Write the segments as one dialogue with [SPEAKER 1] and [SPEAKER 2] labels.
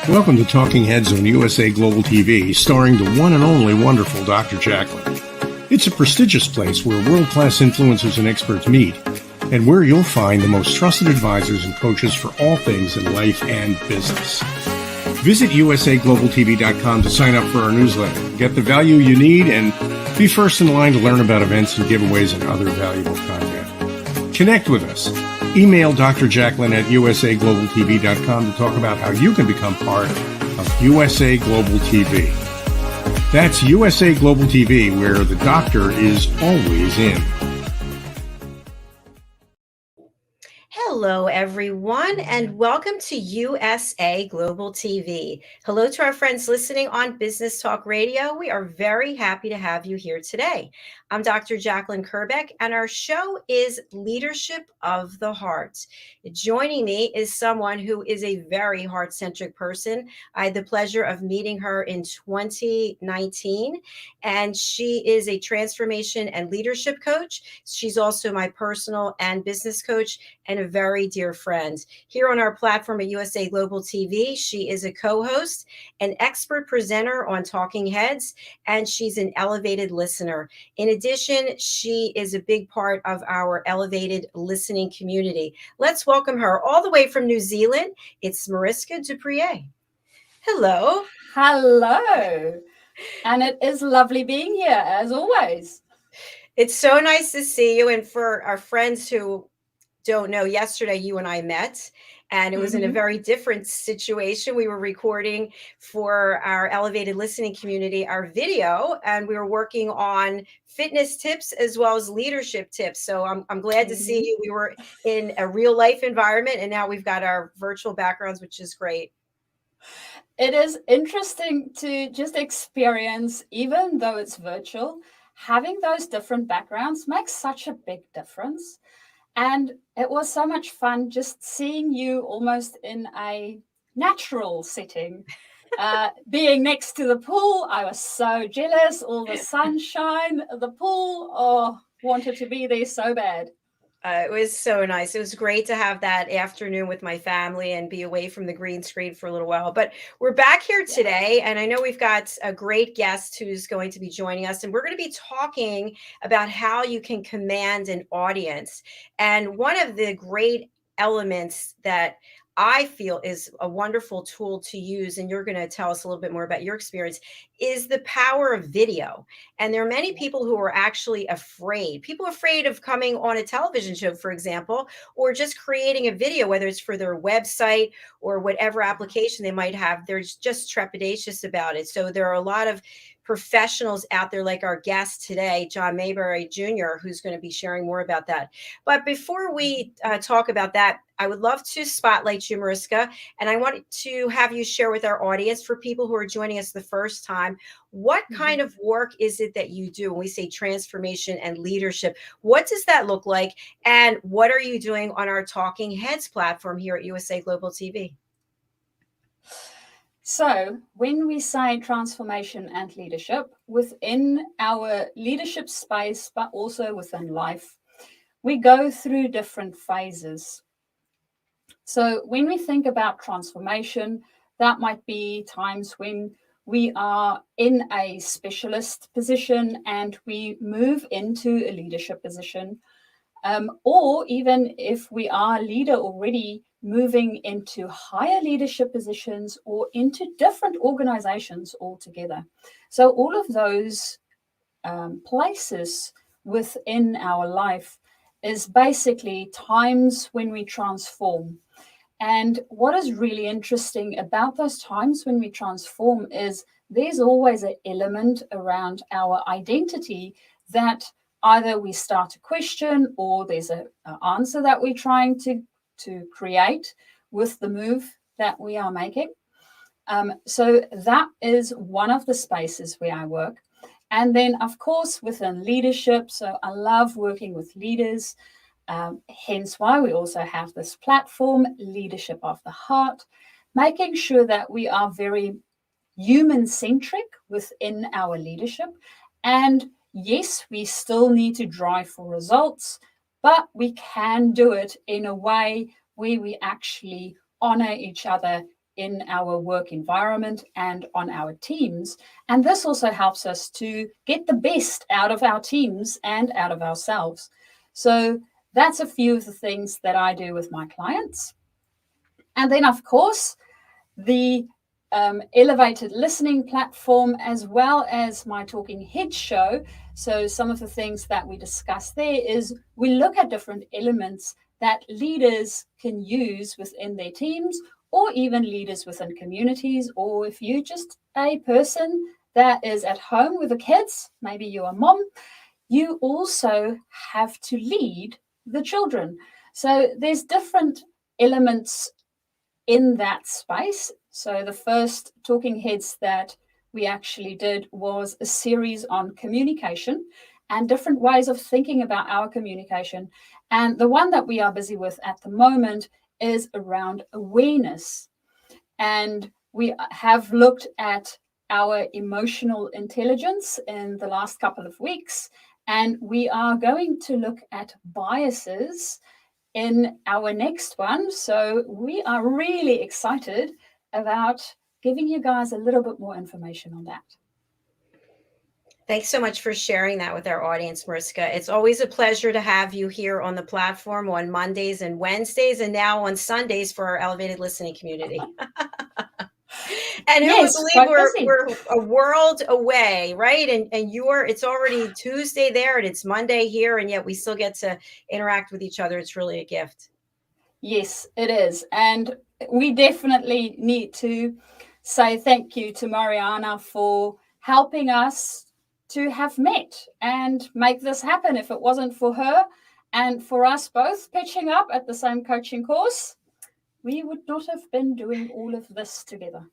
[SPEAKER 1] Welcome to Talking Heads on USA Global TV, starring the one and only wonderful Dr. JACALYN. It's a prestigious place where world-class influencers and experts meet, and where you'll find the most trusted advisors and coaches for all things in life and business. Visit usaglobaltv.com to sign up for our newsletter, get the value you need, and be first in line to learn about events and giveaways and other valuable content. Connect with us. Email Dr. JACALYN at usaglobaltv.com to talk about how you can become part of USA Global TV. That's USA Global TV, where the doctor is always in.
[SPEAKER 2] Hello, everyone, and welcome to USA Global TV. Hello to our friends listening on Business Talk Radio. We are very happy to have you here today. I'm Dr. JACALYN KERBECK, and our show is Leadership of the Heart. Joining me is someone who is a very heart-centric person. I had the pleasure of meeting her in 2019, and she is a transformation and leadership coach. She's also my personal and business coach and a very dear friend. Here on our platform at USA Global TV, she is a co-host, an expert presenter on Talking Heads, and she's an elevated listener. In addition, she is a big part of our elevated listening community. Let's welcome her all the way from New Zealand. It's MARISKA. Hello.
[SPEAKER 3] Hello. And it is lovely being here, as always.
[SPEAKER 2] It's so nice to see you. And for our friends who don't know, yesterday you and I met, and it was in a very different situation. We were recording for our elevated listening community, our video, and we were working on fitness tips as well as leadership tips. So I'm glad to see you. We were in a real life environment, and now we've got our virtual backgrounds, which is great.
[SPEAKER 3] It is interesting to just experience, even though it's virtual, having those different backgrounds makes such a big difference. And it was so much fun just seeing you almost in a natural setting, being next to the pool. I was so jealous, all the sunshine, the pool, wanted to be there so bad.
[SPEAKER 2] It was so nice. It was great to have that afternoon with my family and be away from the green screen for a little while. But we're back here today, and I know we've got a great guest who's going to be joining us, and we're going to be talking about how you can command an audience. And one of the great elements that I feel is a wonderful tool to use, and you're going to tell us a little bit more about your experience, is the power of video. And there are many people who are actually afraid. People are afraid of coming on a television show, for example, or just creating a video, whether it's for their website or whatever application they might have. They're just trepidatious about it. So there are a lot of professionals out there, like our guest today, John Maybury Jr., who's going to be sharing more about that. But before we talk about that, I would love to spotlight you, MARISKA, and I want to have you share with our audience, for people who are joining us the first time, what kind of work is it that you do when we say transformation and leadership? What does that look like? And what are you doing on our Talking Heads platform here at USA Global TV?
[SPEAKER 3] So when we say transformation and leadership within our leadership space, but also within life, we go through different phases. So when we think about transformation, that might be times when we are in a specialist position and we move into a leadership position, or even if we are a leader already, moving into higher leadership positions or into different organizations altogether. So all of those places within our life is basically times when we transform. And what is really interesting about those times when we transform is there's always an element around our identity that either we start to question, or there's an answer that we're trying to create with the move that we are making. So that is one of the spaces where I work. And then, of course, within leadership, so I love working with leaders, hence why we also have this platform, Leadership of the Heart, making sure that we are very human-centric within our leadership. And yes, we still need to drive for results, but we can do it in a way where we actually honor each other in our work environment and on our teams. And this also helps us to get the best out of our teams and out of ourselves. So that's a few of the things that I do with my clients. And then, of course, the elevated listening platform, as well as my Talking Head show. So some of the things that we discuss there is we look at different elements that leaders can use within their teams, or even leaders within communities, or if you're just a person that is at home with the kids, maybe you're a mom, you also have to lead the children. So there's different elements in that space. So the first Talking Heads that we actually did was a series on communication and different ways of thinking about our communication. And the one that we are busy with at the moment is around awareness. And we have looked at our emotional intelligence in the last couple of weeks, and we are going to look at biases in our next one. So we are really excited about giving you guys a little bit more information on that.
[SPEAKER 2] Thanks so much for sharing that with our audience, Mariska. It's always a pleasure to have you here on the platform on Mondays and Wednesdays, and now on Sundays for our elevated listening community. And who would believe we're a world away, right? And it's already Tuesday there and it's Monday here, and yet we still get to interact with each other. It's really a gift.
[SPEAKER 3] Yes, it is. And we definitely need to say thank you to Mariana for helping us to have met and make this happen. If it wasn't for her and for us both pitching up at the same coaching course, we would not have been doing all of this together.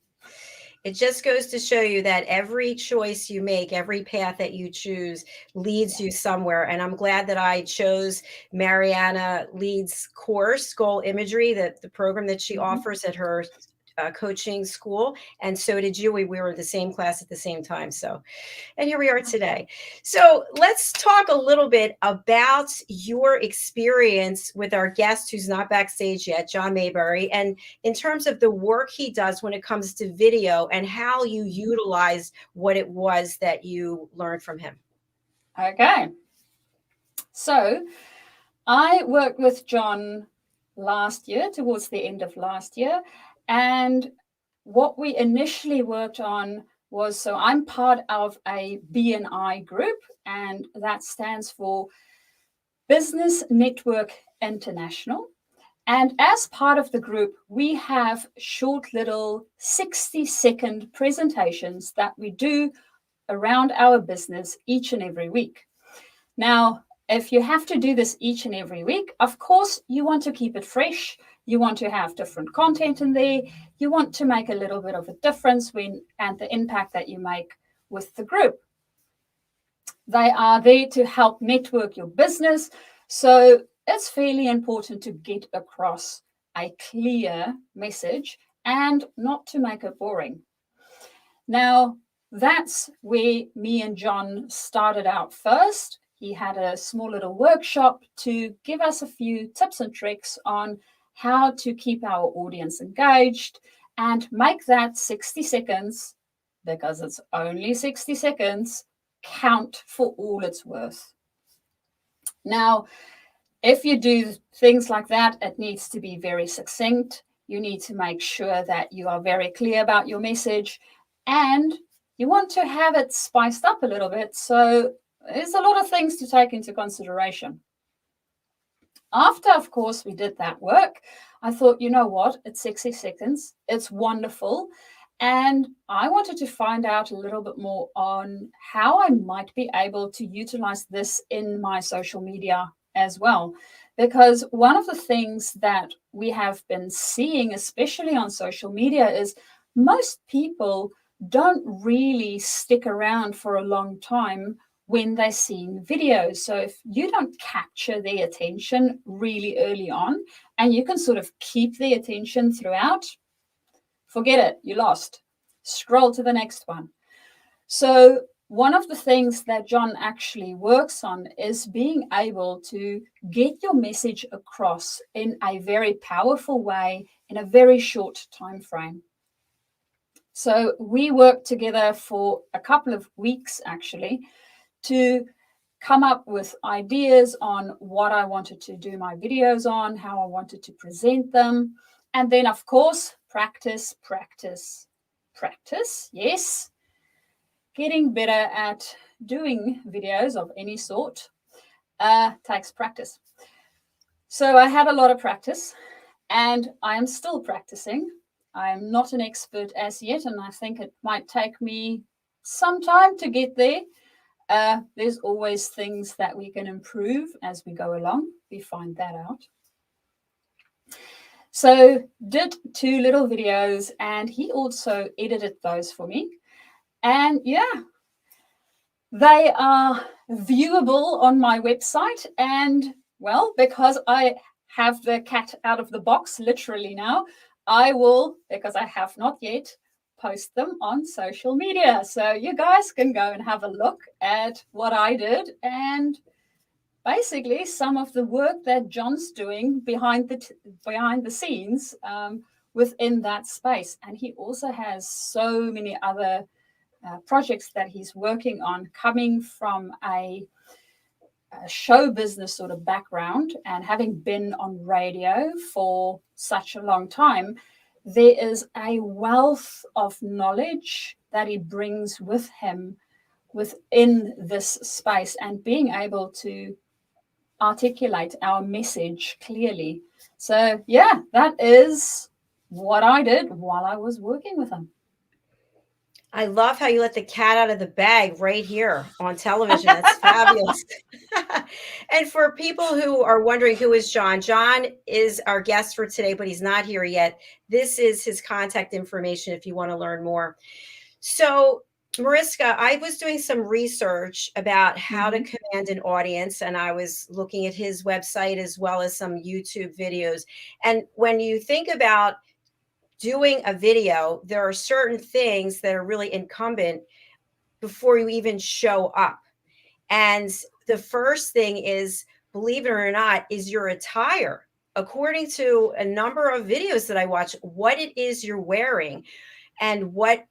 [SPEAKER 2] It just goes to show you that every choice you make, every path that you choose leads you somewhere. And I'm glad that I chose Mariana Leeds course, Goal Imagery, the program that she offers at her coaching school. And so did you. We were in the same class at the same time. So, and here we are today. So let's talk a little bit about your experience with our guest who's not backstage yet, John Maybury, and in terms of the work he does when it comes to video and how you utilize what it was that you learned from him.
[SPEAKER 3] Okay. So I worked with John last year, towards the end of last year. And what we initially worked on was, so I'm part of a BNI group, and that stands for Business Network International. And as part of the group, we have short little 60-second presentations that we do around our business each and every week. Now, if you have to do this each and every week, of course, you want to keep it fresh. You want to have different content in there. You want to make a little bit of a difference and the impact that you make with the group. They are there to help network your business. So it's fairly important to get across a clear message and not to make it boring. Now, that's where me and John started out first. He had a small little workshop to give us a few tips and tricks on how to keep our audience engaged and make that 60 seconds, because it's only 60 seconds, count for all it's worth. Now, if you do things like that, it needs to be very succinct. You need to make sure that you are very clear about your message, and you want to have it spiced up a little bit. So there's a lot of things to take into consideration. After, of course, we did that work, I thought, you know what, it's 60 seconds. It's wonderful. And I wanted to find out a little bit more on how I might be able to utilize this in my social media as well. Because one of the things that we have been seeing, especially on social media, is most people don't really stick around for a long time when they're seeing videos. So if you don't capture their attention really early on, and you can sort of keep their attention throughout, forget it, you lost. Scroll to the next one. So one of the things that John actually works on is being able to get your message across in a very powerful way in a very short time frame. So we worked together for a couple of weeks, actually, to come up with ideas on what I wanted to do my videos on, how I wanted to present them. And then, of course, practice, practice, practice. Yes, getting better at doing videos of any sort takes practice. So I had a lot of practice, and I am still practicing. I am not an expert as yet, and I think it might take me some time to get there. There's always things that we can improve as we go along. We find that out. So did 2 little videos, and he also edited those for me. And yeah, they are viewable on my website. And well, because I have the cat out of the box literally now, I will, because I have not yet, post them on social media. So you guys can go and have a look at what I did and basically some of the work that John's doing behind the scenes within that space. And he also has so many other projects that he's working on, coming from a show business sort of background and having been on radio for such a long time. There is a wealth of knowledge that he brings with him within this space, and being able to articulate our message clearly. So yeah, that is what I did while I was working with him.
[SPEAKER 2] I love how you let the cat out of the bag right here on television. That's fabulous. And for people who are wondering who is John, John is our guest for today, but he's not here yet. This is his contact information if you want to learn more. So, Mariska, I was doing some research about how to command an audience, and I was looking at his website as well as some YouTube videos. And when you think about doing a video, there are certain things that are really incumbent before you even show up. And the first thing is, believe it or not, is your attire. According to a number of videos that I watch, what it is you're wearing and what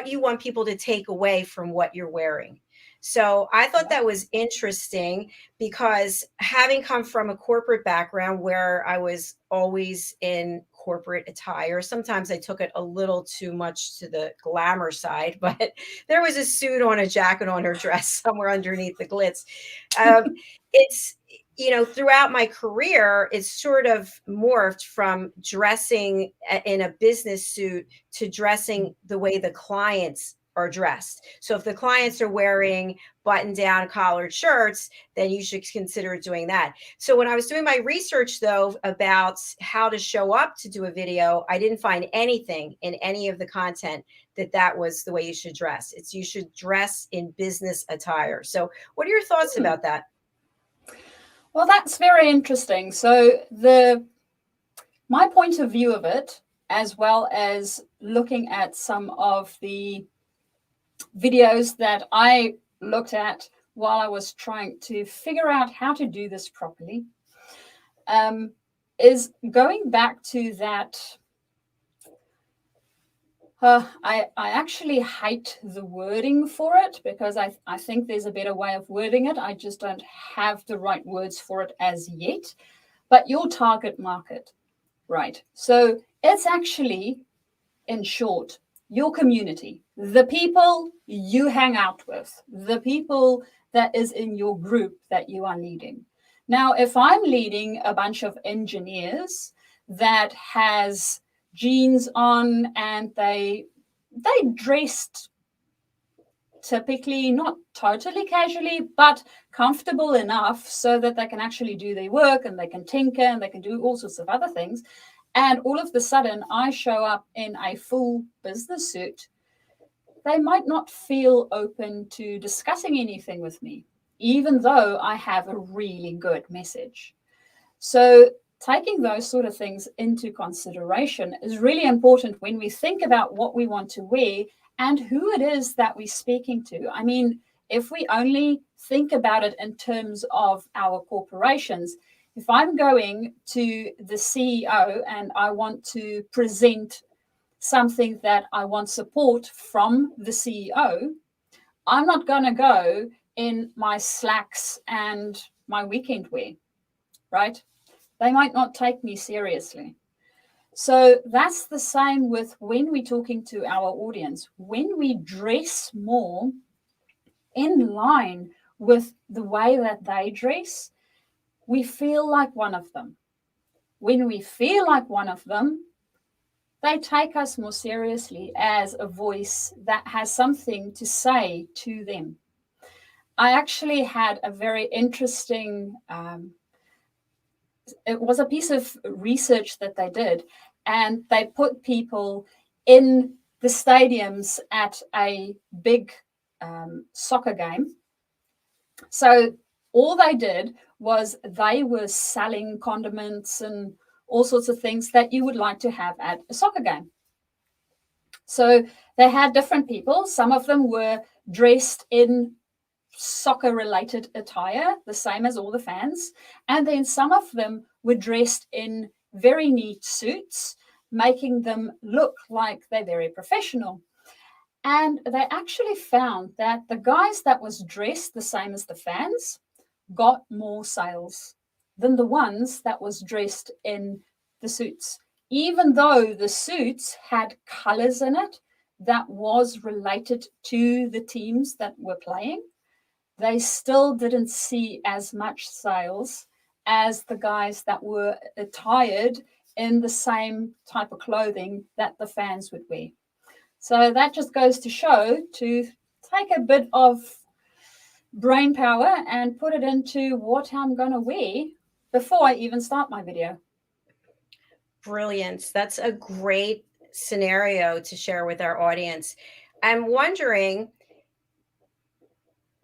[SPEAKER 2] you want people to take away from what you're wearing. So I thought that was interesting, because having come from a corporate background where I was always in corporate attire, sometimes I took it a little too much to the glamour side, but there was a suit on, a jacket on, or dress somewhere underneath the glitz. It's, throughout my career, it's sort of morphed from dressing in a business suit to dressing the way the clients are dressed. So if the clients are wearing button-down collared shirts, then you should consider doing that. So when I was doing my research, though, about how to show up to do a video, I didn't find anything in any of the content that was the way you should dress. It's you should dress in business attire. So what are your thoughts about that?
[SPEAKER 3] Well, that's very interesting. So my point of view of it, as well as looking at some of the videos that I looked at while I was trying to figure out how to do this properly, is going back to that. I actually hate the wording for it, because I think there's a better way of wording it. I just don't have the right words for it as yet. But your target market, right? So it's actually, in short, your community, the people you hang out with, the people that is in your group that you are leading. Now, if I'm leading a bunch of engineers that has jeans on and they dressed typically not totally casually, but comfortable enough so that they can actually do their work and they can tinker and they can do all sorts of other things. And all of a sudden I show up in a full business suit, they might not feel open to discussing anything with me, even though I have a really good message. So taking those sort of things into consideration is really important when we think about what we want to wear and who it is that we're speaking to. I mean, if we only think about it in terms of our corporations, if I'm going to the CEO and I want to present something that I want support from the CEO, I'm not going to go in my slacks and my weekend wear, right? They might not take me seriously. So that's the same with when we're talking to our audience. When we dress more in line with the way that they dress, we feel like one of them. When we feel like one of them, they take us more seriously as a voice that has something to say to them. I actually had a very interesting, it was a piece of research that they did, and they put people in the stadiums at a big soccer game. So all they did was they were selling condiments and all sorts of things that you would like to have at a soccer game. So they had different people. Some of them were dressed in soccer related attire, the same as all the fans. And then some of them were dressed in very neat suits, making them look like they're very professional. And they actually found that the guys that was dressed the same as the fans got more sales than the ones that was dressed in the suits, even though the suits had colors in it that was related to the teams that were playing. They still didn't see as much sales as the guys that were attired in the same type of clothing that the fans would wear. So that just goes to show to take a bit of brain power and put it into what I'm going to wear before I even start my video.
[SPEAKER 2] Brilliant. That's a great scenario to share with our audience. I'm wondering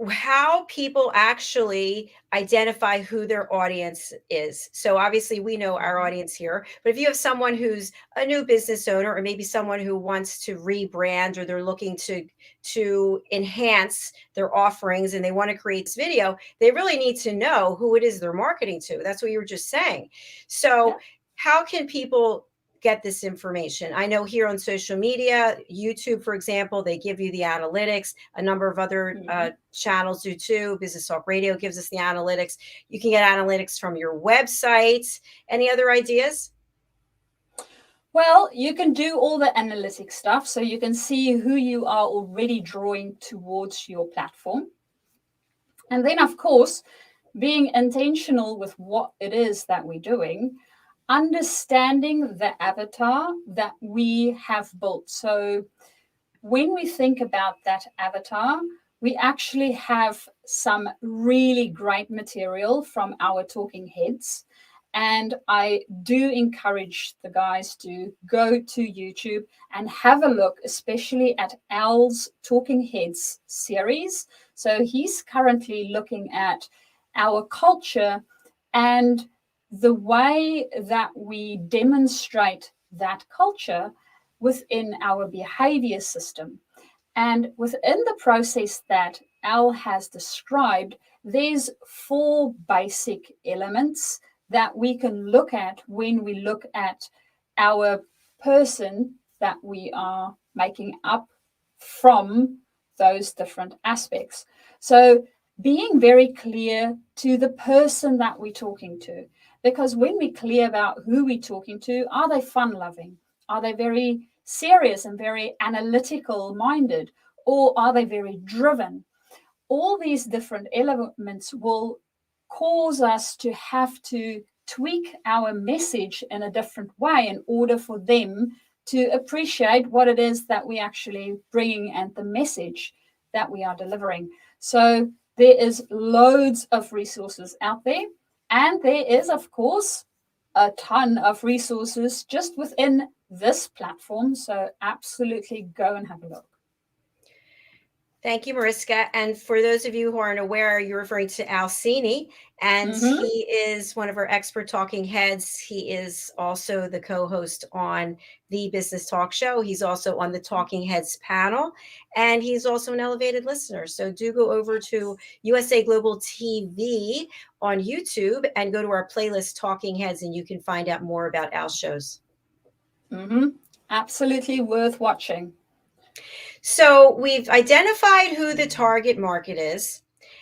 [SPEAKER 2] how people actually identify who their audience is. So obviously we know our audience here, but if you have someone who's a new business owner, or maybe someone who wants to rebrand, or they're looking to enhance their offerings and they want to create this video, they really need to know who it is they're marketing to. That's what you were just saying. So how can people get this information? I know here on social media, YouTube, for example, they give you the analytics. A number of other channels do too. Business Talk Radio gives us the analytics. You can get analytics from your website. Any other ideas?
[SPEAKER 3] Well, you can do all the analytic stuff, so you can see who you are already drawing towards your platform. And then, of course, being intentional with what it is that we're doing, understanding the avatar that we have built. So when we think about that avatar, we actually have some really great material from our talking heads. And I do encourage the guys to go to YouTube and have a look, especially at Al's Talking Heads series. So he's currently looking at our culture and the way that we demonstrate that culture within our behavior system. And within the process that Al has described, there's 4 basic elements that we can look at when we look at our person that we are making up from those different aspects. So being very clear to the person that we're talking to, because when we're clear about who we're talking to, are they fun-loving? Are they very serious and very analytical minded? Or are they very driven? All these different elements will cause us to have to tweak our message in a different way in order for them to appreciate what it is that we're actually bringing and the message that we are delivering. So there is loads of resources out there. And there is, of course, a ton of resources just within this platform. So absolutely go and have a look.
[SPEAKER 2] Thank you, Mariska. And for those of you who aren't aware, you're referring to Al Cini, and he is one of our expert talking heads. He is also the co-host on the Business Talk Show. He's also on the Talking Heads panel, and he's also an elevated listener. So do go over to USA Global TV on YouTube and go to our playlist Talking Heads, and you can find out more about Al's shows.
[SPEAKER 3] Absolutely worth watching.
[SPEAKER 2] So we've identified who the target market is,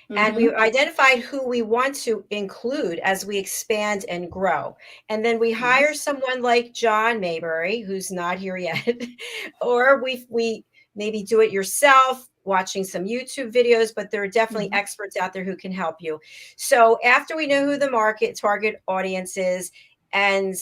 [SPEAKER 2] and we've identified who we want to include as we expand and grow. And then we hire
[SPEAKER 3] Yes.
[SPEAKER 2] someone like John Maybury, who's not here yet, or we maybe do it yourself, watching some YouTube videos, but there are definitely experts out there who can help you. So after we know who the target audience is, and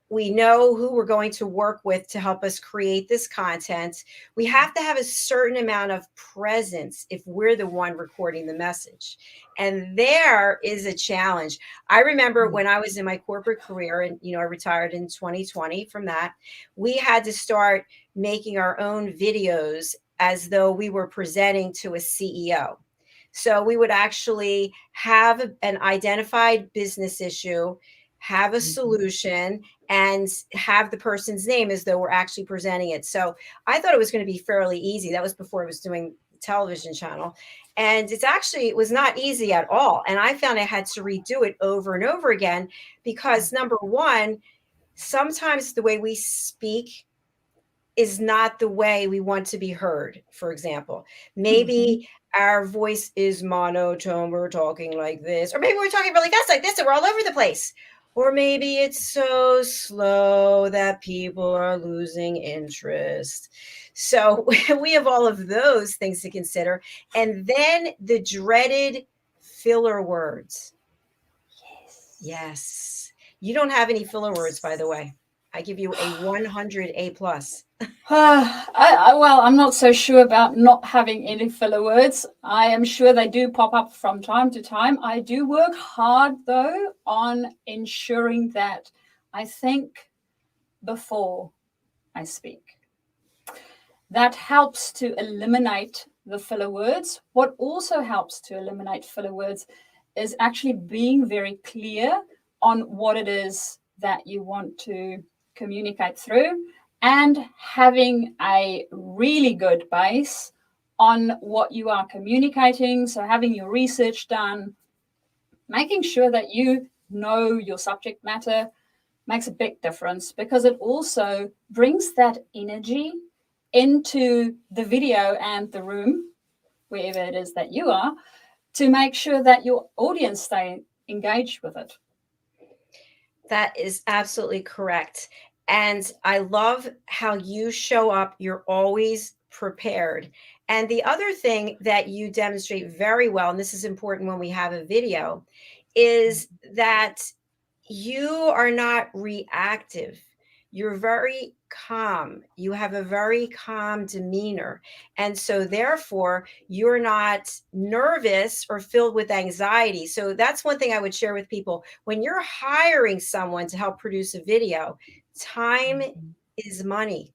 [SPEAKER 2] we know who we're going to work with to help us create this content, we have to have a certain amount of presence if we're the one recording the message. And there is a challenge. I remember when I was in my corporate career, and I retired in 2020 from that, we had to start making our own videos as though we were presenting to a CEO. So we would actually have an identified business issue, have a solution, and have the person's name as though we're actually presenting it. So I thought it was going to be fairly easy. That was before I was doing television channel. And it was not easy at all. And I found I had to redo it over and over again because, number one, sometimes the way we speak is not the way we want to be heard. For example, maybe our voice is monotone, we're talking like this, or maybe we're talking really fast like this and we're all over the place. Or maybe it's so slow that people are losing interest. So we have all of those things to consider. And then the dreaded filler words. Yes. You don't have any filler words, by the way. I give you a 100 A+.
[SPEAKER 3] Well, I'm not so sure about not having any filler words. I am sure they do pop up from time to time. I do work hard, though, on ensuring that I think before I speak. That helps to eliminate the filler words. What also helps to eliminate filler words is actually being very clear on what it is that you want to communicate through, and having a really good base on what you are communicating. So having your research done, making sure that you know your subject matter makes a big difference, because it also brings that energy into the video and the room, wherever it is that you are, to make sure that your audience stay engaged with it.
[SPEAKER 2] That is absolutely correct. And I love how you show up. You're always prepared. And the other thing that you demonstrate very well, and this is important when we have a video, is that you are not reactive. You're very calm. You have a very calm demeanor. And so therefore, you're not nervous or filled with anxiety. So that's one thing I would share with people. When you're hiring someone to help produce a video, time is money.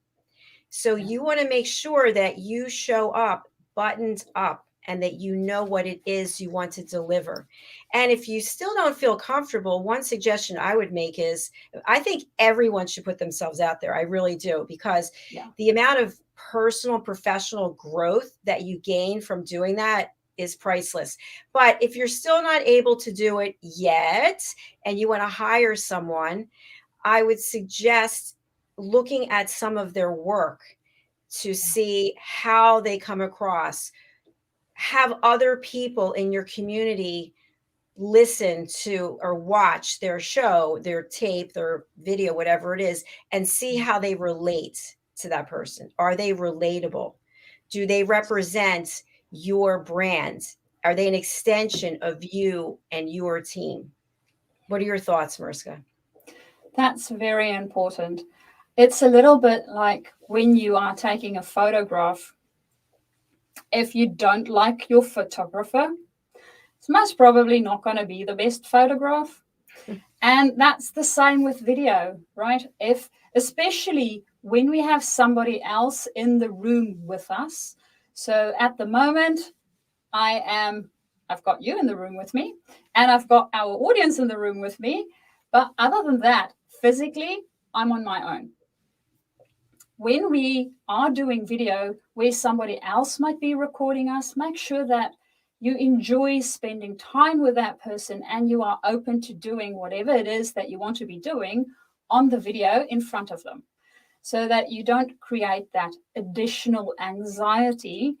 [SPEAKER 2] So you want to make sure that you show up buttoned up and that you know what it is you want to deliver. And if you still don't feel comfortable, one suggestion I would make is, I think everyone should put themselves out there. I really do, because the amount of personal, professional growth that you gain from doing that is priceless. But if you're still not able to do it yet and you want to hire someone, I would suggest looking at some of their work to see how they come across. Have other people in your community listen to or watch their show, their tape, their video, whatever it is, and see how they relate to that person. Are they relatable? Do they represent your brand? Are they an extension of you and your team? What are your thoughts, Mariska?
[SPEAKER 3] That's very important. It's a little bit like when you are taking a photograph. If you don't like your photographer, it's most probably not going to be the best photograph. And that's the same with video, right? Especially when we have somebody else in the room with us. So at the moment, I've got you in the room with me, and I've got our audience in the room with me. But other than that, physically, I'm on my own. When we are doing video where somebody else might be recording us, make sure that you enjoy spending time with that person and you are open to doing whatever it is that you want to be doing on the video in front of them. so that you don't create that additional anxiety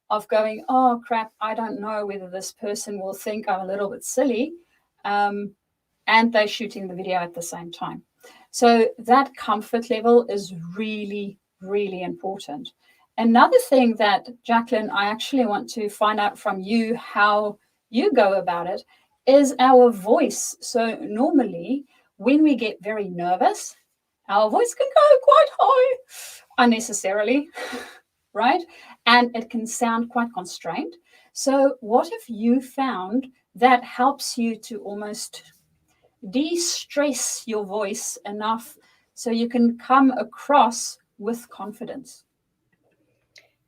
[SPEAKER 3] of going, oh crap, I don't know whether this person will think I'm a little bit silly. And they're shooting the video at the same time. So that comfort level is really, really important. Another thing that, JACALYN, I actually want to find out from you how you go about it is our voice. So normally when we get very nervous, our voice can go quite high unnecessarily, right? And it can sound quite constrained. So what have you found that helps you to almost de-stress your voice enough so you can come across with confidence?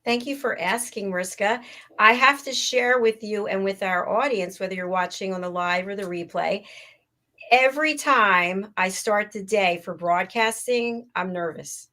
[SPEAKER 2] Thank you for asking, Mariska. I have to share with you and with our audience, whether you're watching on the live or the replay, every time I start the day for broadcasting, I'm nervous.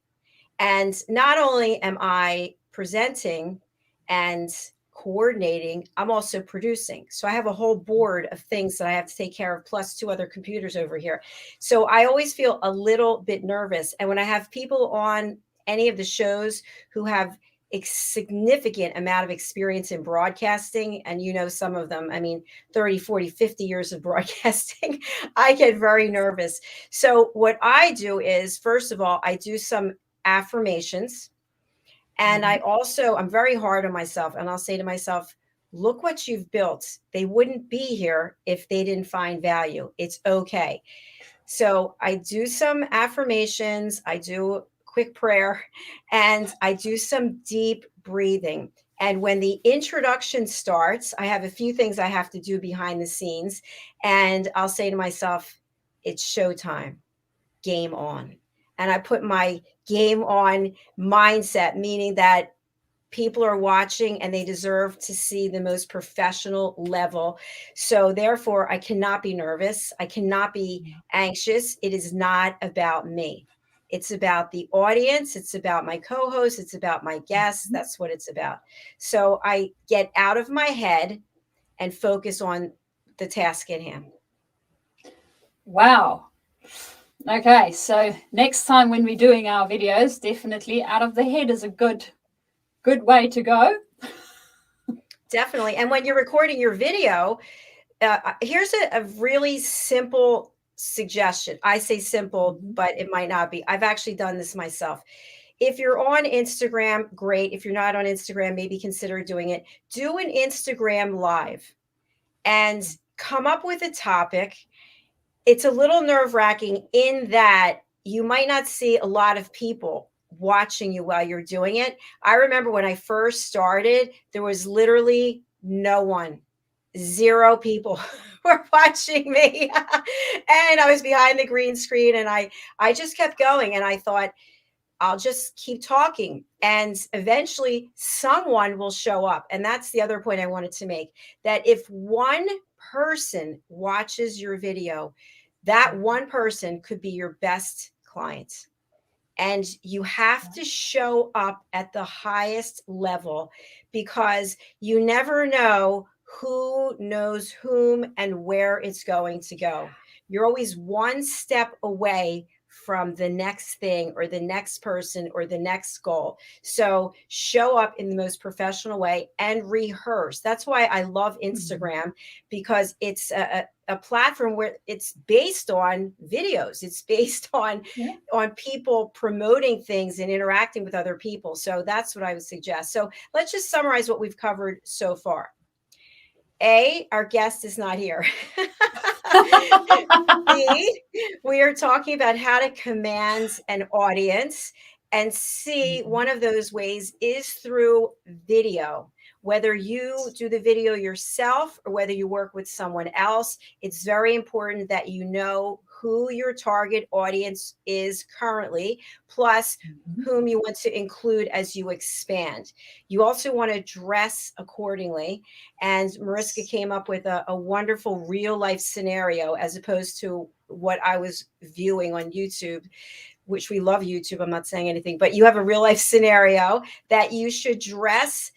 [SPEAKER 2] And not only am I presenting and coordinating, I'm also producing. So I have a whole board of things that I have to take care of, plus 2 other computers over here. So I always feel a little bit nervous. And when I have people on any of the shows who have a significant amount of experience in broadcasting, and you know some of them, I mean, 30, 40, 50 years of broadcasting, I get very nervous. So what I do is, first of all, I do some affirmations. And I'm very hard on myself, and I'll say to myself, look what you've built. They wouldn't be here if they didn't find value. It's okay. So I do some affirmations, I do a quick prayer, and I do some deep breathing. And when the introduction starts, I have a few things I have to do behind the scenes. And I'll say to myself, it's showtime, game on. And I put my game on mindset, meaning that people are watching and they deserve to see the most professional level. So therefore, I cannot be nervous. I cannot be anxious. It is not about me. It's about the audience. It's about my co-host. It's about my guests. That's what it's about. So I get out of my head and focus on the task at hand.
[SPEAKER 3] Wow. Okay, so next time when we're doing our videos, definitely out of the head is a good way to go.
[SPEAKER 2] Definitely. And when you're recording your video, here's a really simple suggestion. I say simple, but it might not be. I've actually done this myself. If you're on Instagram, great. If you're not on Instagram, maybe consider doing it. Do an Instagram live and come up with a topic. It's a little nerve-wracking in that you might not see a lot of people watching you while you're doing it. I remember when I first started, there was literally no one, 0 people were watching me. And I was behind the green screen, and I just kept going, and I thought, I'll just keep talking, and eventually someone will show up. And that's the other point I wanted to make, that if one person watches your video, that one person could be your best client. And you have to show up at the highest level, because you never know who knows whom and where it's going to go. You're always one step away from the next thing or the next person or the next goal. So show up in the most professional way and rehearse. That's why I love Instagram, because it's a platform where it's based on videos. It's based on people promoting things and interacting with other people. So that's what I would suggest. So let's just summarize what we've covered so far. A, our guest is not here. B, we are talking about how to command an audience. And C, one of those ways is through video. Whether you do the video yourself or whether you work with someone else, it's very important that you know who your target audience is currently, plus whom you want to include as you expand. You also want to dress accordingly. And Mariska came up with a wonderful real life scenario, as opposed to what I was viewing on YouTube, which we love YouTube. I'm not saying anything, but you have a real life scenario that you should dress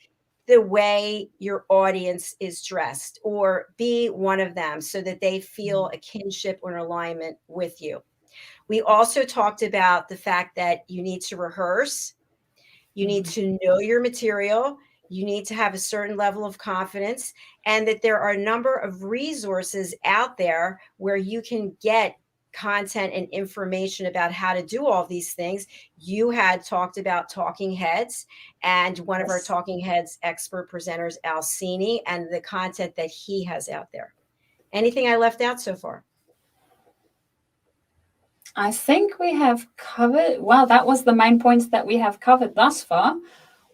[SPEAKER 2] the way your audience is dressed, or be one of them, so that they feel a kinship or an alignment with you. We also talked about the fact that you need to rehearse, you need to know your material, you need to have a certain level of confidence, and that there are a number of resources out there where you can get content and information about how to do all these things. You had talked about talking heads, and one of our
[SPEAKER 3] Yes.
[SPEAKER 2] talking heads expert presenters, Alcini, and the content that he has out there. Anything I left out so far?
[SPEAKER 3] I think we have covered, well, that was the main points that we have covered thus far.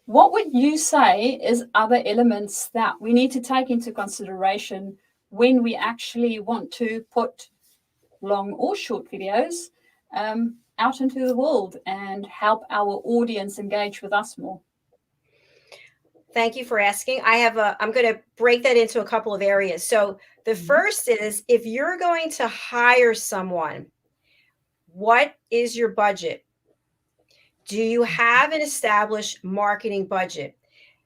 [SPEAKER 3] What would you say is other elements that we need to take into consideration when we actually want to put long or short videos out into the world and help our audience engage with us more?
[SPEAKER 2] Thank you for asking. I'm going to break that into a couple of areas. So the first is, if you're going to hire someone, what is your budget? Do you have an established marketing budget?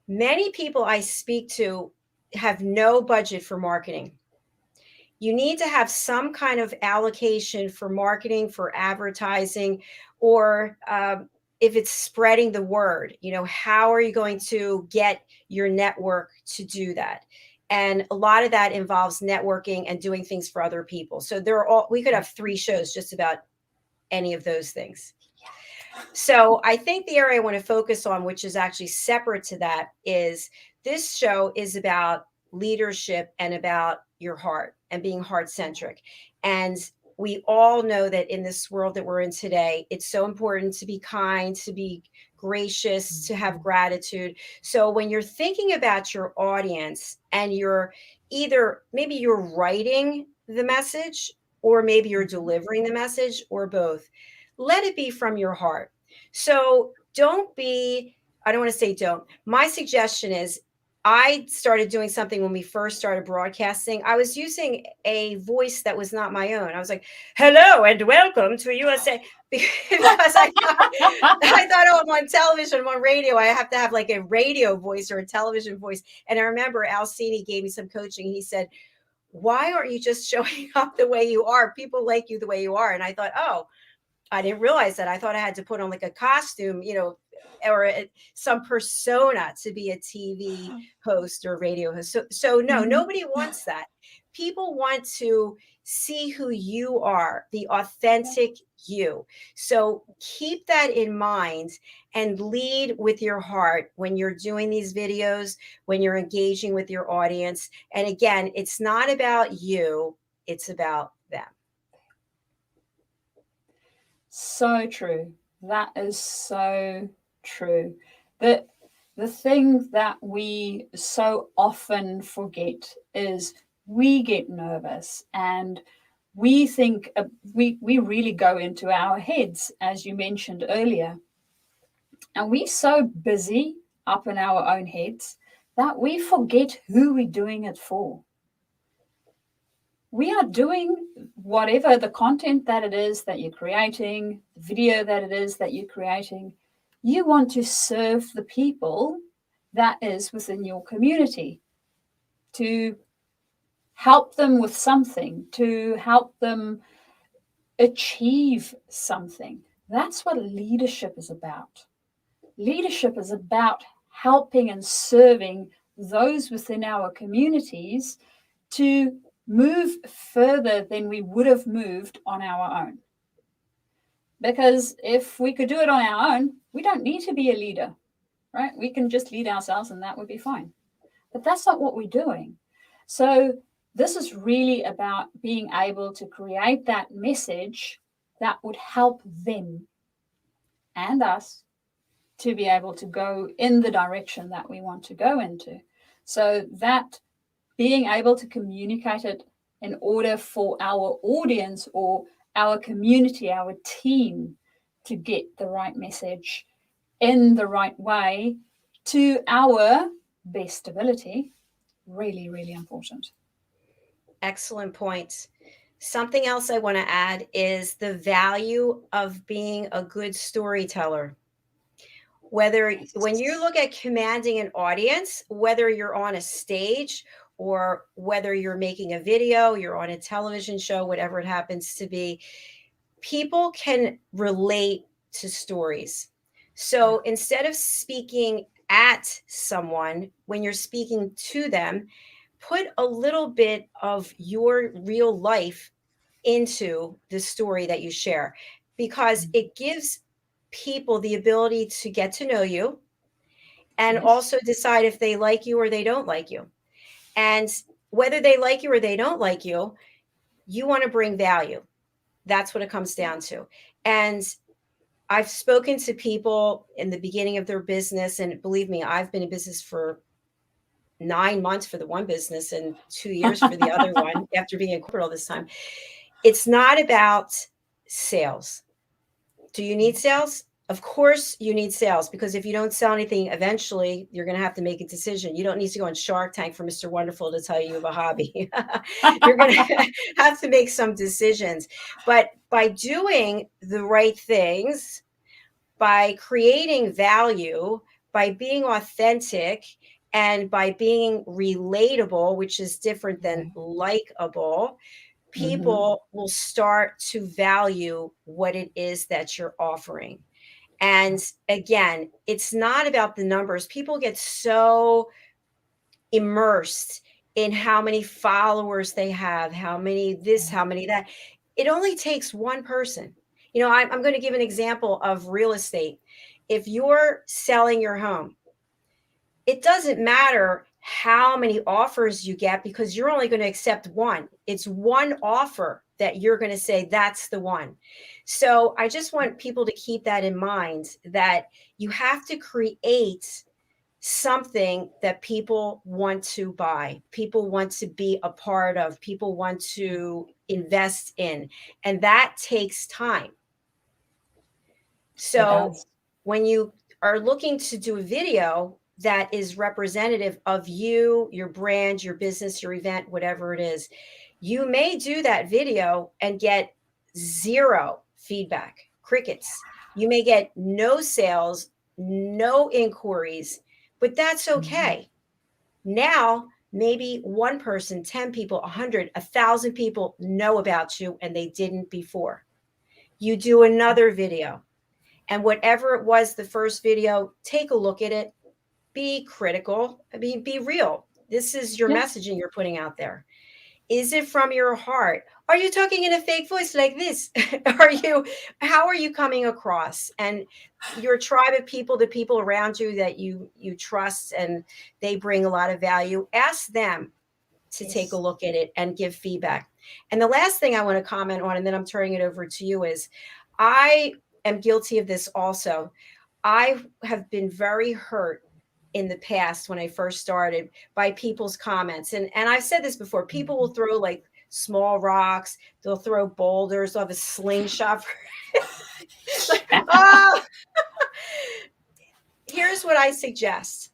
[SPEAKER 2] Many people I speak to have no budget for marketing. You need to have some kind of allocation for marketing, for advertising, or if it's spreading the word, how are you going to get your network to do that? And a lot of that involves networking and doing things for other people. So we could have 3 shows just about any of those things. So I think the area I want to focus on, which is actually separate to that, is this show is about leadership and about your heart and being heart-centric. And we all know that in this world that we're in today, it's so important to be kind, to be gracious, to have gratitude. So when you're thinking about your audience and maybe you're writing the message, or maybe you're delivering the message, or both, let it be from your heart. So I don't want to say don't. My suggestion is, I started doing something when we first started broadcasting. I was using a voice that was not my own. I was like, hello and welcome to USA. Because I thought, oh, I'm on television, I'm on radio, I have to have like a radio voice or a television voice. And I remember Alcini gave me some coaching. He said, why aren't you just showing up the way you are? People like you the way you are. And I thought, oh, I didn't realize that. I thought I had to put on like a costume, or some persona to be a TV host or radio host. So no, nobody wants that. People want to see who you are, the authentic you. So keep that in mind and lead with your heart when you're doing these videos, when you're engaging with your audience. And again, it's not about you, it's about them.
[SPEAKER 3] So true. That is so true. The thing that we so often forget is we get nervous and we think we really go into our heads, as you mentioned earlier. And we're so busy up in our own heads that we forget who we're doing it for. We are doing whatever the content that it is that you're creating, the video that it is that you're creating. You want to serve the people that is within your community, to help them with something, to help them achieve something. That's what leadership is about. Leadership is about helping and serving those within our communities to move further than we would have moved on our own. Because if we could do it on our own, we don't need to be a leader, right? We can just lead ourselves and that would be fine. But that's not what we're doing. So this is really about being able to create that message that would help them and us to be able to go in the direction that we want to go into. So that being able to communicate it in order for our audience or our community, our team, to get the right message in the right way to our best ability, really, really important.
[SPEAKER 2] Excellent point. Something else I want to add is the value of being a good storyteller. When you look at commanding an audience, whether you're on a stage or whether you're making a video, you're on a television show, whatever it happens to be, people can relate to stories. So instead of speaking at someone, when you're speaking to them, put a little bit of your real life into the story that you share, because it gives people the ability to get to know you and
[SPEAKER 3] Yes.
[SPEAKER 2] also decide if they like you or they don't like you. And whether they like you or they don't like you, you want to bring value. That's what it comes down to. And I've spoken to people in the beginning of their business, and believe me, I've been in business for 9 months for the one business and 2 years for the other one after being in corporate all this time. It's not about sales. Do you need sales? Of course you need sales, because if you don't sell anything, eventually you're going to have to make a decision. You don't need to go on Shark Tank for Mr. Wonderful to tell you have a hobby. You're going to have to make some decisions. But by doing the right things, by creating value, by being authentic, and by being relatable, which is different than likable, people will start to value what it is that you're offering. And again, it's not about the numbers. People get so immersed in how many followers they have, how many this, how many that. It only takes one person. You know, I'm going to give an example of real estate. If you're selling your home, it doesn't matter how many offers you get, because you're only going to accept one. It's one offer that you're going to say, that's the one. So I just want people to keep that in mind, that you have to create something that people want to buy, people want to be a part of, people want to invest in. And that takes time. So when you are looking to do a video that is representative of you, your brand, your business, your event, whatever it is, you may do that video and get zero feedback, crickets. You may get no sales, no inquiries, but that's okay. Now, maybe one person, 10 people, 100, 1,000 people know about you and they didn't before. You do another video, and whatever it was, the first video, take a look at it, be critical. I mean, be real. This is your messaging you're putting out there. Is it from your heart? Are you talking in a fake voice like this? How are you coming across? And your tribe of people, the people around you that you trust and they bring a lot of value, ask them to take a look at it and give feedback. And the last thing I want to comment on, and then I'm turning it over to you, is I am guilty of this also. I have been very hurt in the past when I first started by people's comments. And I've said this before, people will throw like small rocks, they'll throw boulders, they'll have a slingshot. Oh! Here's what I suggest.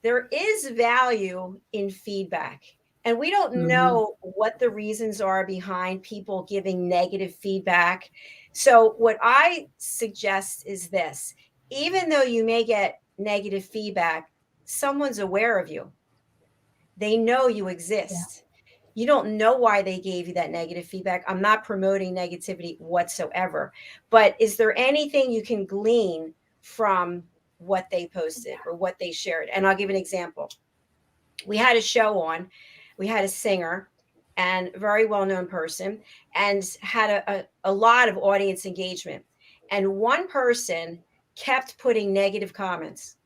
[SPEAKER 2] There is value in feedback. And we don't know what the reasons are behind people giving negative feedback. So what I suggest is this: even though you may get negative feedback, someone's aware of you. They know you exist. You don't know why they gave you that negative feedback. I'm not promoting negativity whatsoever, but is there anything you can glean from what they posted or what they shared? And I'll give an example. We had a show on, we had a singer and very well-known person, and had a lot of audience engagement. And one person kept putting negative comments,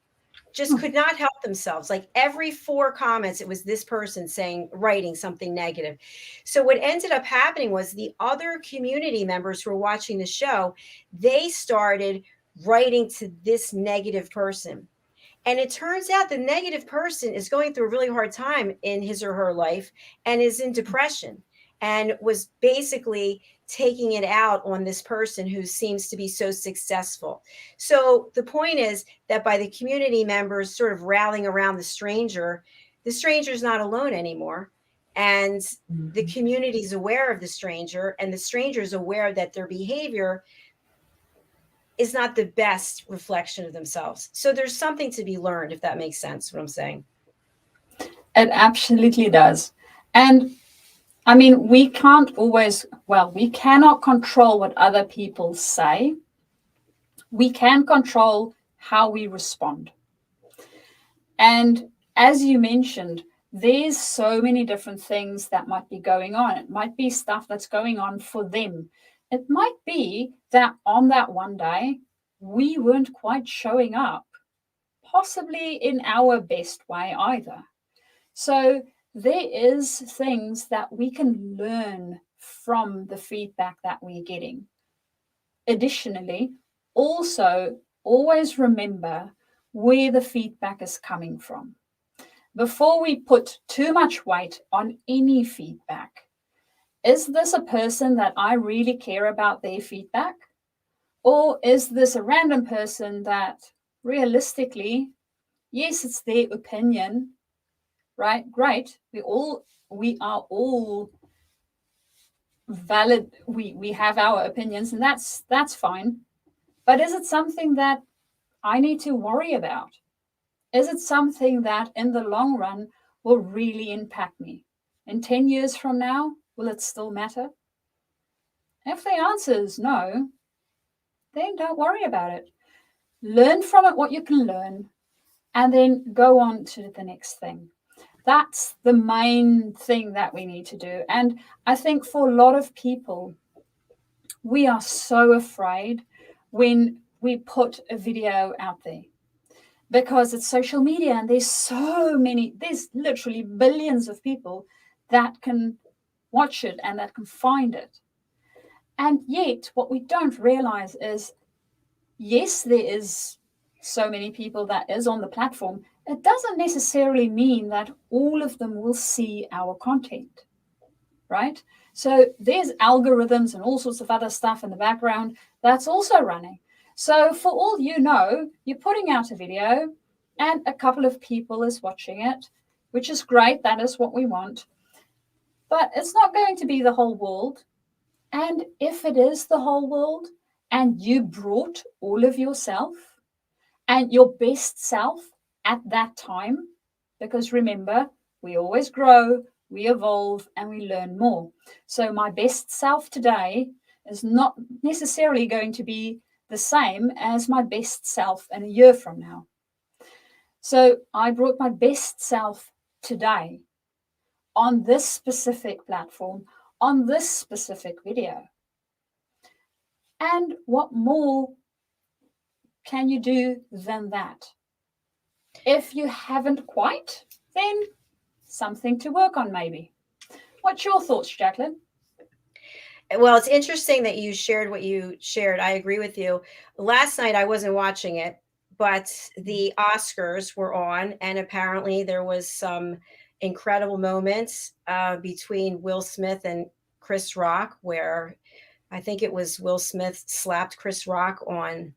[SPEAKER 2] just could not help themselves. Like every 4 comments, it was this person writing something negative. So what ended up happening was the other community members who were watching the show, they started writing to this negative person. And it turns out the negative person is going through a really hard time in his or her life and is in depression, and was basically taking it out on this person who seems to be so successful. So the point is that by the community members sort of rallying around the stranger is not alone anymore. And the community is aware of the stranger, and the stranger is aware that their behavior is not the best reflection of themselves. So there's something to be learned, if that makes sense, what I'm saying.
[SPEAKER 3] It absolutely does. And I mean, we can't always, well, we cannot control what other people say. We can control how we respond. And as you mentioned, there's so many different things that might be going on. It might be stuff that's going on for them. It might be that on that one day, we weren't quite showing up, possibly in our best way either. So there is things that we can learn from the feedback that we're getting. Additionally, also always remember where the feedback is coming from. Before we put too much weight on any feedback, is this a person that I really care about their feedback? Or is this a random person that realistically, yes, it's their opinion, right? Great. We are all valid. We have our opinions, and that's fine. But is it something that I need to worry about? Is it something that in the long run will really impact me? In 10 years from now, will it still matter? If the answer is no, then don't worry about it. Learn from it what you can learn, and then go on to the next thing. That's the main thing that we need to do. And I think for a lot of people, we are so afraid when we put a video out there, because it's social media and there's literally billions of people that can watch it and that can find it. And yet what we don't realize is, yes, there is so many people that is on the platform. It doesn't necessarily mean that all of them will see our content, right? So there's algorithms and all sorts of other stuff in the background that's also running. So for all you know, you're putting out a video and a couple of people is watching it, which is great. That is what we want. But it's not going to be the whole world. And if it is the whole world and you brought all of yourself and your best self at that time, because remember, we always grow, we evolve, and we learn more. So my best self today is not necessarily going to be the same as my best self in a year from now. So I brought my best self today on this specific platform, on this specific video. And what more can you do than that? If you haven't quite, then something to work on maybe. What's your thoughts, JACALYN?
[SPEAKER 2] Well, it's interesting that you shared what you shared. I agree with you. Last night, I wasn't watching it, but the Oscars were on, and apparently there was some incredible moments between Will Smith and Chris Rock, where I think it was Will Smith slapped Chris Rock on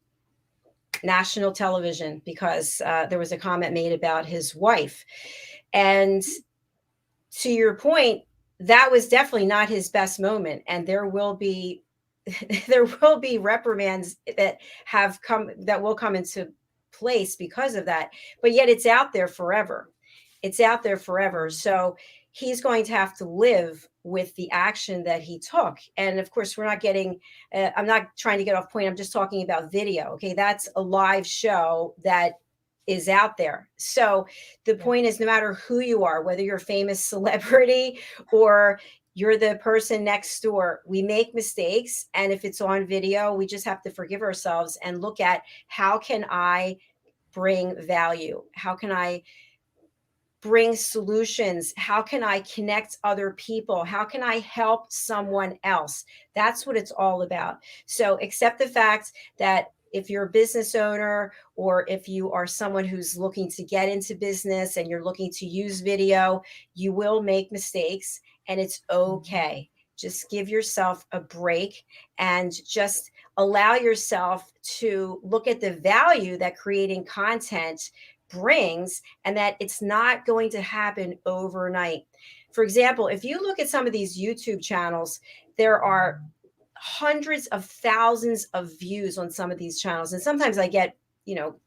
[SPEAKER 2] national television because there was a comment made about his wife. And to your point, that was definitely not his best moment. And there will be reprimands that will come into place because of that. But yet it's out there forever. It's out there forever. So he's going to have to live with the action that he took. And of course, we're not getting, I'm not trying to get off point. I'm just talking about video. Okay. That's a live show that is out there. So the point is, no matter who you are, whether you're a famous celebrity or you're the person next door, we make mistakes. And if it's on video, we just have to forgive ourselves and look at, how can I bring value? How can I bring solutions? How can I connect other people? How can I help someone else? That's what it's all about. So accept the fact that if you're a business owner, or if you are someone who's looking to get into business and you're looking to use video, you will make mistakes, and it's okay. Just give yourself a break and just allow yourself to look at the value that creating content brings, and that it's not going to happen overnight. For example, if you look at some of these YouTube channels, there are hundreds of thousands of views on some of these channels. And sometimes I get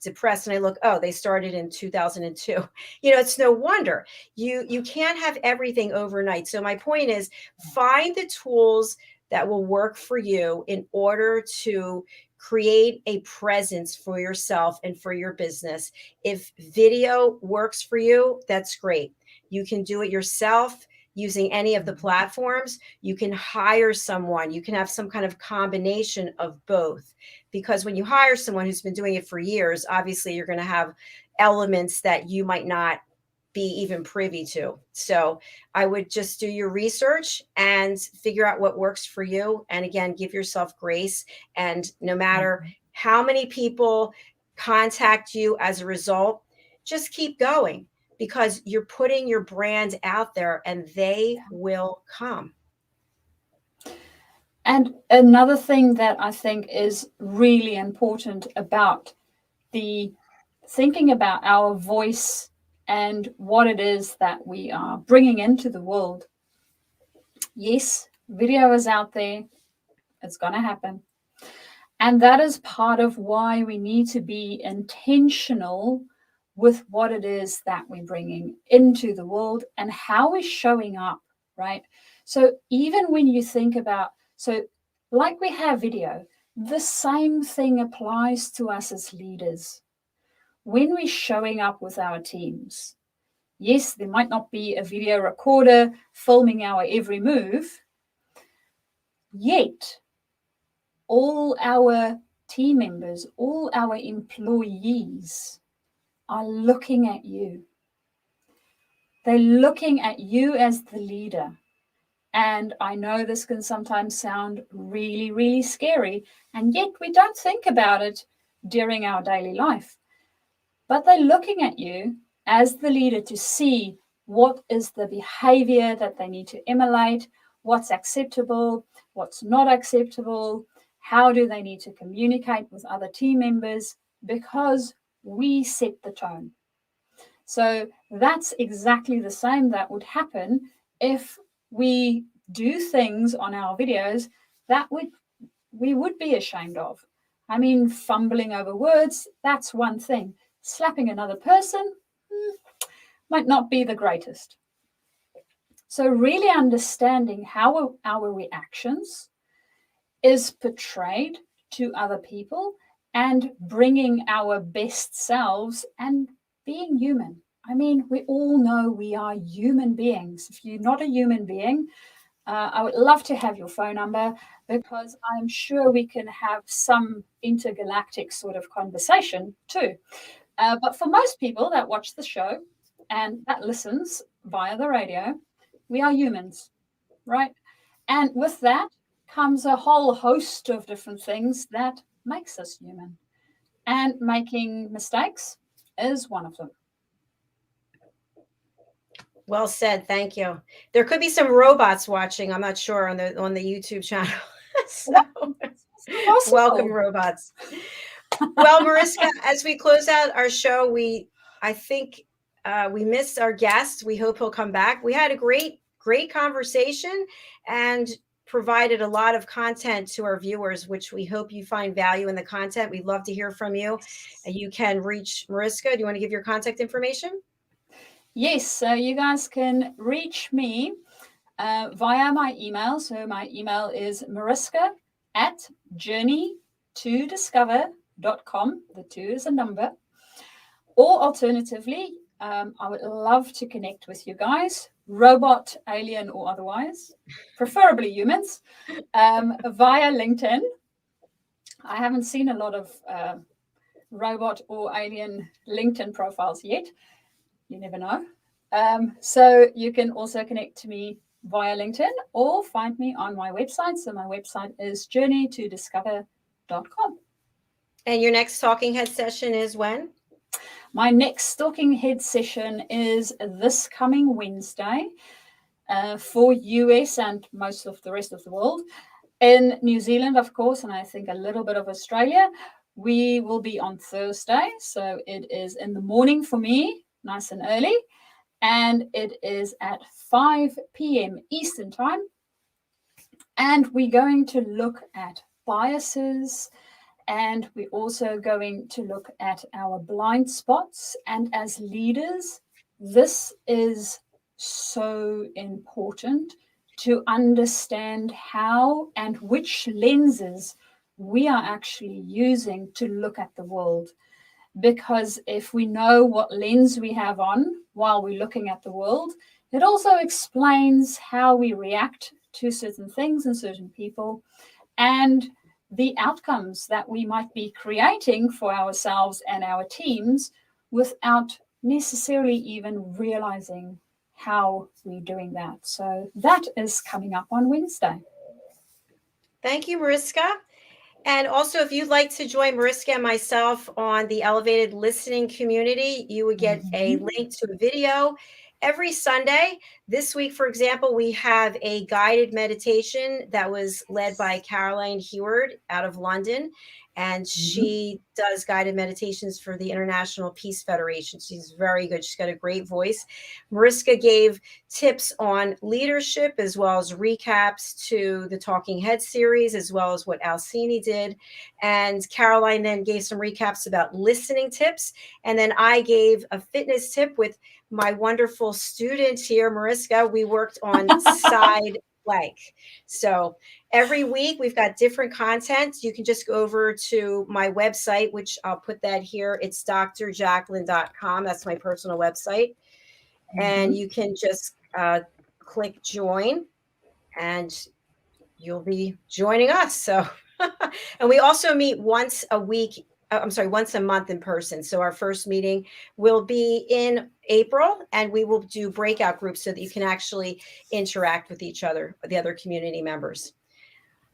[SPEAKER 2] depressed and I look, oh, they started in 2002. It's no wonder. You can't have everything overnight. So my point is, find the tools that will work for you in order to create a presence for yourself and for your business. If video works for you, that's great. You can do it yourself using any of the platforms. You can hire someone. You can have some kind of combination of both, because when you hire someone who's been doing it for years, obviously you're going to have elements that you might not be even privy to. So I would just do your research and figure out what works for you. And again, give yourself grace. And no matter how many people contact you as a result, just keep going, because you're putting your brand out there and they will come.
[SPEAKER 3] And another thing that I think is really important about the thinking about our voice and what it is that we are bringing into the world. Yes, video is out there. It's going to happen. And that is part of why we need to be intentional with what it is that we're bringing into the world and how we're showing up, right? So even when you think about, so like we have video, the same thing applies to us as leaders. When we're showing up with our teams, yes, there might not be a video recorder filming our every move, yet all our team members, all our employees are looking at you. They're looking at you as the leader. And I know this can sometimes sound really, really scary, and yet we don't think about it during our daily life. But they're looking at you as the leader to see what is the behavior that they need to emulate, what's acceptable, what's not acceptable, how do they need to communicate with other team members, because we set the tone. So that's exactly the same that would happen if we do things on our videos that we would be ashamed of. I mean, fumbling over words, that's one thing. Slapping another person might not be the greatest. So really understanding how our reactions is portrayed to other people and bringing our best selves and being human. I mean, we all know we are human beings. If you're not a human being, I would love to have your phone number, because I'm sure we can have some intergalactic sort of conversation too. But for most people that watch the show and that listens via the radio, we are humans, right? And with that comes a whole host of different things that makes us human. And making mistakes is one of them.
[SPEAKER 2] Well said. Thank you. There could be some robots watching. I'm not sure on the YouTube channel. So welcome, robots. Well, Mariska, as we close out our show, I think we missed our guest. We hope he'll come back. We had a great conversation and provided a lot of content to our viewers, which we hope you find value in the content. We'd love to hear from you. You can reach Mariska. Do you want to give your contact information?
[SPEAKER 3] Yes, so you guys can reach me via my email. So my email is mariska@journeytodiscover.com. The 2 is a number. Or alternatively, I would love to connect with you guys, robot, alien, or otherwise, preferably humans, via LinkedIn. I haven't seen a lot of robot or alien LinkedIn profiles yet. You never know. So you can also connect to me via LinkedIn or find me on my website. So my website is journeytodiscover.com.
[SPEAKER 2] And your next Talking Head session is when?
[SPEAKER 3] My next Talking Head session is this coming Wednesday for US and most of the rest of the world. In New Zealand, of course, and I think a little bit of Australia, we will be on Thursday. So it is in the morning for me, nice and early, and it is at 5 p.m. Eastern time. And we're going to look at biases And we're also going to look at our blind spots. And as leaders, this is so important to understand how and which lenses we are actually using to look at the world. Because if we know what lens we have on while we're looking at the world, it also explains how we react to certain things and certain people, and the outcomes that we might be creating for ourselves and our teams without necessarily even realizing how we're doing that. So that is coming up on Wednesday.
[SPEAKER 2] Thank you, Mariska. And also, if you'd like to join Mariska and myself on the Elevated Listening community, you would get a link to a video every Sunday. This week, for example, we have a guided meditation that was led by Caroline Heward out of London. And she does guided meditations for the International Peace Federation. She's very good. She's got a great voice. Mariska gave tips on leadership, as well as recaps to the Talking Head series, as well as what Alcini did. And Caroline then gave some recaps about listening tips. And then I gave a fitness tip with my wonderful student here, Mariska. We worked on side plank. So every week we've got different content. You can just go over to my website, which I'll put that here. It's drjacalyn.com. That's my personal website. And you can just click join and you'll be joining us. So, and we also meet once a week. Once a month in person. So our first meeting will be in April, and we will do breakout groups so that you can actually interact with each other, the other community members.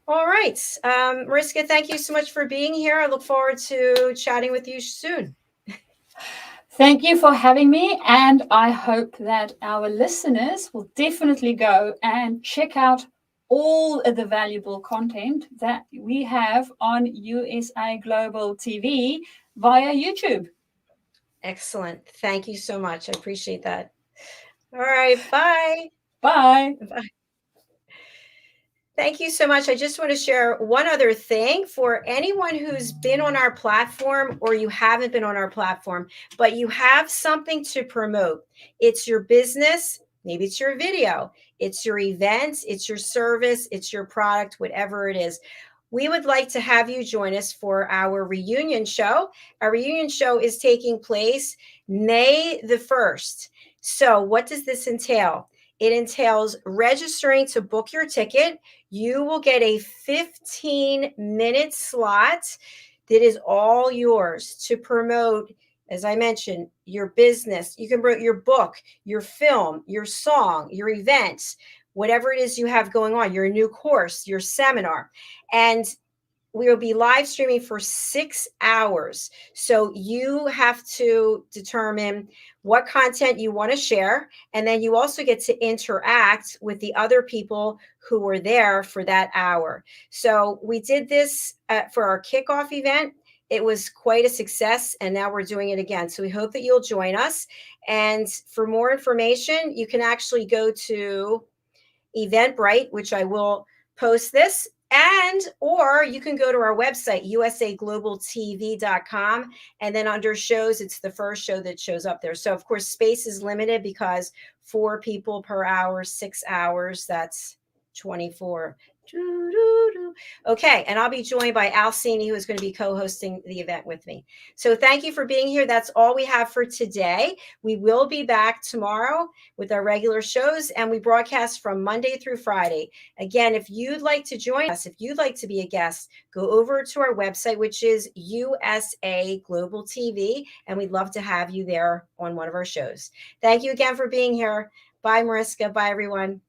[SPEAKER 2] All right. Mariska, thank you so much for being here. I look forward to chatting with you soon.
[SPEAKER 3] Thank you for having me. And I hope that our listeners will definitely go and check out all of the valuable content that we have on USA Global TV via YouTube.
[SPEAKER 2] Excellent. Thank you so much. I appreciate that. All right. Bye.
[SPEAKER 3] Bye.
[SPEAKER 2] Bye. Thank you so much. I just want to share one other thing for anyone who's been on our platform, or you haven't been on our platform, but you have something to promote. It's your business. Maybe it's your video. It's your event. It's your service. It's your product, whatever it is. We would like to have you join us for our reunion show. Our reunion show is taking place May the 1st. So what does this entail? It entails registering to book your ticket. You will get a 15-minute slot that is all yours to promote, as I mentioned, your business. You can promote your book, your film, your song, your events, whatever it is you have going on, your new course, your seminar. And we will be live streaming for 6 hours. So you have to determine what content you want to share. And then you also get to interact with the other people who were there for that hour. So we did this for our kickoff event. It was quite a success, and now we're doing it again. So we hope that you'll join us. And for more information, you can actually go to Eventbrite, which I will post this, or you can go to our website, usaglobaltv.com, and then under shows, it's the first show that shows up there. So of course, space is limited because 4 people per hour, 6 hours, that's 24. Okay, and I'll be joined by Alcini, who is going to be co-hosting the event with me. So thank you for being here. That's all we have for today. We will be back tomorrow with our regular shows, and we broadcast from Monday through Friday. Again, if you'd like to join us, if you'd like to be a guest, go over to our website, which is USA Global TV, and we'd love to have you there on one of our shows. Thank you again for being here. Bye, Mariska. Bye, everyone.